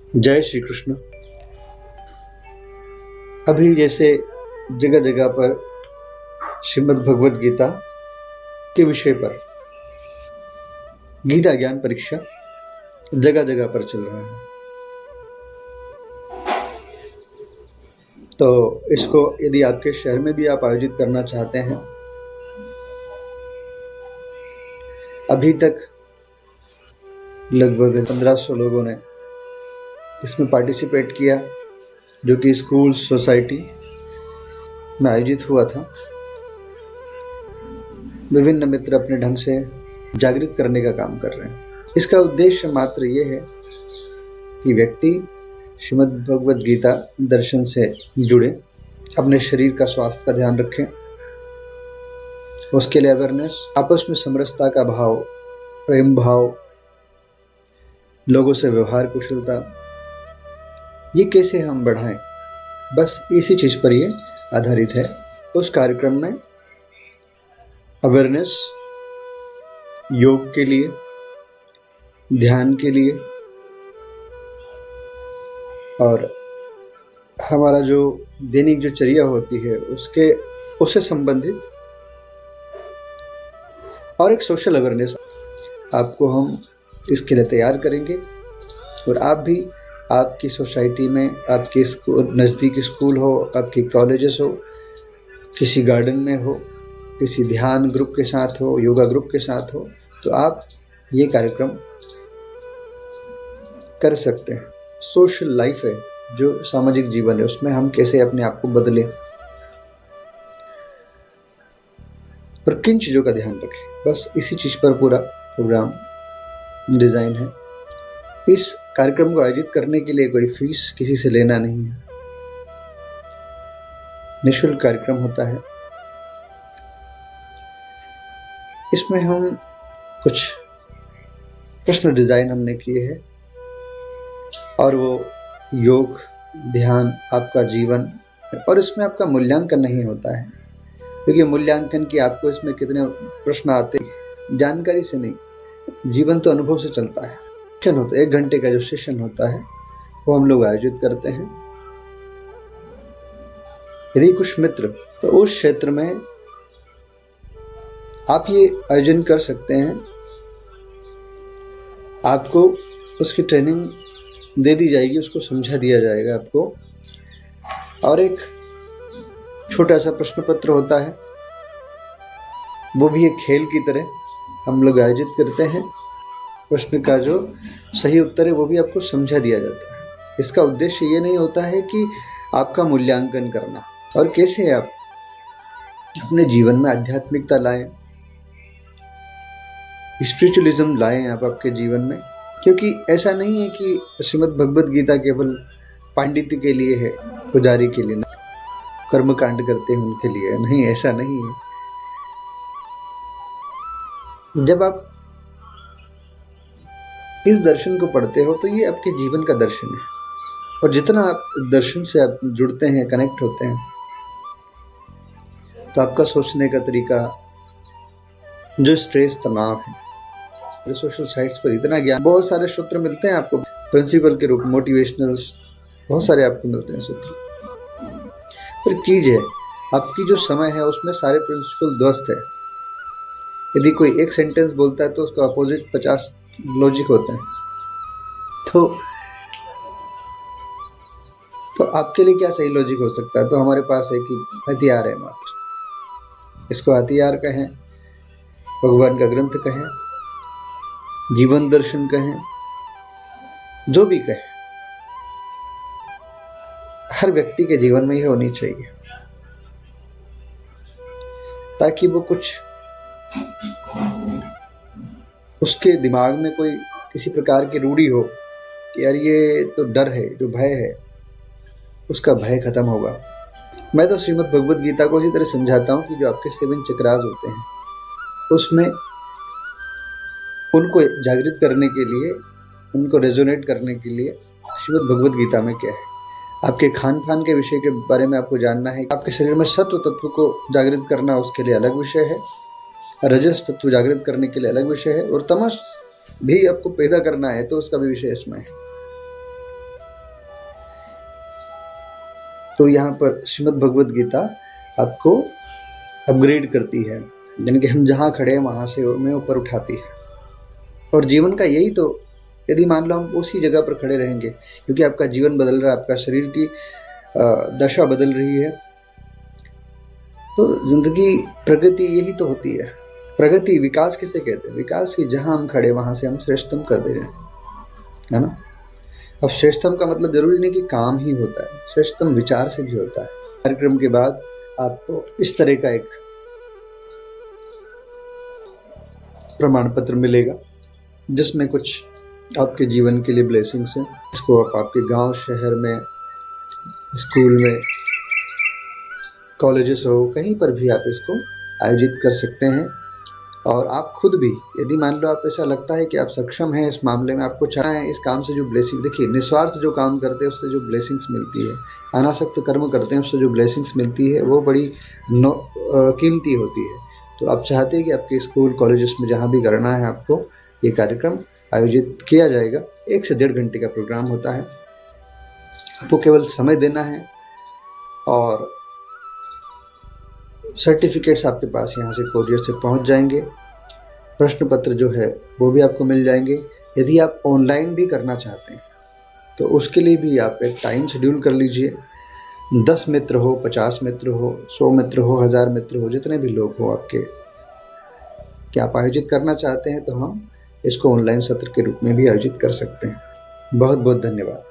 जय श्री कृष्ण। अभी जैसे जगह जगह पर श्रीमद् भगवद गीता के विषय पर गीता ज्ञान परीक्षा जगह जगह पर चल रहा है, तो इसको यदि आपके शहर में भी आप आयोजित करना चाहते हैं, अभी तक लगभग 1500 लोगों ने इसमें पार्टिसिपेट किया, जो कि स्कूल सोसाइटी में आयोजित हुआ था। विभिन्न मित्र अपने ढंग से जागृत करने का काम कर रहे हैं। इसका उद्देश्य मात्र ये है कि व्यक्ति श्रीमद् भगवद गीता दर्शन से जुड़े, अपने शरीर का स्वास्थ्य का ध्यान रखें, उसके लिए अवेयरनेस, आपस में समरसता का भाव, प्रेम भाव, लोगों से व्यवहार कुशलता, ये कैसे हम बढ़ाएं, बस इसी चीज़ पर ये आधारित है। उस कार्यक्रम में अवेयरनेस, योग के लिए, ध्यान के लिए और हमारा जो दैनिक जो चर्या होती है उससे संबंधित और एक सोशल अवेयरनेस आपको हम इसके लिए तैयार करेंगे। और आप भी आपकी सोसाइटी में, आपके नज़दीक स्कूल हो, आपकी कॉलेजेस हो, किसी गार्डन में हो, किसी ध्यान ग्रुप के साथ हो, योगा ग्रुप के साथ हो, तो आप ये कार्यक्रम कर सकते हैं। सोशल लाइफ है, जो सामाजिक जीवन है, उसमें हम कैसे अपने आप को बदलें और किन चीज़ों का ध्यान रखें, बस इसी चीज़ पर पूरा प्रोग्राम डिज़ाइन है। इस कार्यक्रम को आयोजित करने के लिए कोई फीस किसी से लेना नहीं है, निःशुल्क कार्यक्रम होता है। इसमें हम कुछ प्रश्न डिज़ाइन हमने किए हैं और वो योग, ध्यान, आपका जीवन, और इसमें आपका मूल्यांकन नहीं होता है, क्योंकि मूल्यांकन की आपको इसमें कितने प्रश्न आते हैं जानकारी से नहीं, जीवन तो अनुभव से चलता है। सेशन होता है, 1 घंटे का जो सेशन होता है वो हम लोग आयोजित करते हैं। यदि कुछ मित्र तो उस क्षेत्र में आप ये आयोजन कर सकते हैं, आपको उसकी ट्रेनिंग दे दी जाएगी, उसको समझा दिया जाएगा आपको, और एक छोटा सा प्रश्न पत्र होता है, वो भी एक खेल की तरह हम लोग आयोजित करते हैं। प्रश्न का जो सही उत्तर है वो भी आपको समझा दिया जाता है। इसका उद्देश्य ये नहीं होता है कि आपका मूल्यांकन करना और कैसे आप अपने जीवन में आध्यात्मिकता लाएं, स्पिरिचुअलिज्म लाएं आप आपके जीवन में, क्योंकि ऐसा नहीं है कि श्रीमद् भगवद गीता केवल पांडित्य के लिए है, पुजारी के लिए नहीं, कर्मकांड करते हैं उनके लिए नहीं, ऐसा नहीं है। जब आप इस दर्शन को पढ़ते हो तो ये आपके जीवन का दर्शन है, और जितना आप दर्शन से आप जुड़ते हैं, कनेक्ट होते हैं, तो आपका सोचने का तरीका, जो स्ट्रेस, तनाव है, सोशल साइट्स पर इतना ज्ञान, बहुत सारे सूत्र मिलते हैं आपको प्रिंसिपल के रूप में, मोटिवेशनल्स बहुत सारे आपको मिलते हैं सूत्र। पर चीज़ है, आपकी जो समय है उसमें सारे प्रिंसिपल ध्वस्त है। यदि कोई एक सेंटेंस बोलता है तो उसका अपोजिट 50 लॉजिक होते हैं। तो आपके लिए क्या सही लॉजिक हो सकता है? तो हमारे पास है कि हथियार है मात्र, इसको हथियार कहें, भगवान का ग्रंथ कहें, जीवन दर्शन कहें, जो भी कहें, हर व्यक्ति के जीवन में यह होनी चाहिए, ताकि वो कुछ उसके दिमाग में कोई किसी प्रकार की रूढ़ी हो कि यार ये तो डर है, जो भय है, उसका भय खत्म होगा। मैं तो श्रीमद् भगवद गीता को इसी तरह समझाता हूँ कि जो आपके 7 चक्रास होते हैं, उसमें उनको जागृत करने के लिए, उनको रेजोनेट करने के लिए श्रीमद् भगवद गीता में क्या है। आपके खान पान के विषय के बारे में आपको जानना है, आपके शरीर में सत्व तत्व को जागृत करना, उसके लिए अलग विषय है, रजस तत्व जागृत करने के लिए अलग विषय है, और तमस भी आपको पैदा करना है तो उसका भी विषय इसमें है। तो यहाँ पर श्रीमद् भगवद गीता आपको अपग्रेड करती है, यानी कि हम जहाँ खड़े हैं वहाँ से हमें ऊपर उठाती है। और जीवन का यही तो, यदि मान लो हम उसी जगह पर खड़े रहेंगे, क्योंकि आपका जीवन बदल रहा है, आपका शरीर की दशा बदल रही है, तो जिंदगी प्रगति यही तो होती है। प्रगति, विकास किसे कहते हैं? विकास की जहाँ हम खड़े वहाँ से हम श्रेष्ठतम कर दे रहे हैं, है ना। अब श्रेष्ठतम का मतलब जरूरी नहीं कि काम ही होता है, श्रेष्ठतम विचार से भी होता है। कार्यक्रम के बाद आपको इस तरह का एक प्रमाण पत्र मिलेगा जिसमें कुछ आपके जीवन के लिए ब्लेसिंग्स हैं। इसको आप आपके गांव, शहर में, स्कूल में, कॉलेजेस हो, कहीं पर भी आप इसको आयोजित कर सकते हैं। और आप खुद भी, यदि मान लो आप ऐसा लगता है कि आप सक्षम हैं इस मामले में, आपको चाहे इस काम से जो ब्लेसिंग, देखिए निस्वार्थ जो काम करते हैं उससे जो ब्लेसिंग्स मिलती है, अनासक्त कर्म करते हैं उससे जो ब्लेसिंग्स मिलती है वो बड़ी कीमती होती है। तो आप चाहते हैं कि आपके स्कूल, कॉलेजेस में जहाँ भी करना है आपको ये कार्यक्रम आयोजित किया जाएगा। 1 से 1.5 घंटे का प्रोग्राम होता है, आपको केवल समय देना है और सर्टिफिकेट्स आपके पास यहाँ से कोरियर से पहुँच जाएंगे। प्रश्न पत्र जो है वो भी आपको मिल जाएंगे। यदि आप ऑनलाइन भी करना चाहते हैं तो उसके लिए भी आप एक टाइम शेड्यूल कर लीजिए। 10 मित्र हो, 50 मित्र हो, 100 मित्र हो, 1000 मित्र हो, जितने भी लोग हो आपके, कि आप आयोजित करना चाहते हैं तो हम इसको ऑनलाइन सत्र के रूप में भी आयोजित कर सकते हैं। बहुत बहुत धन्यवाद।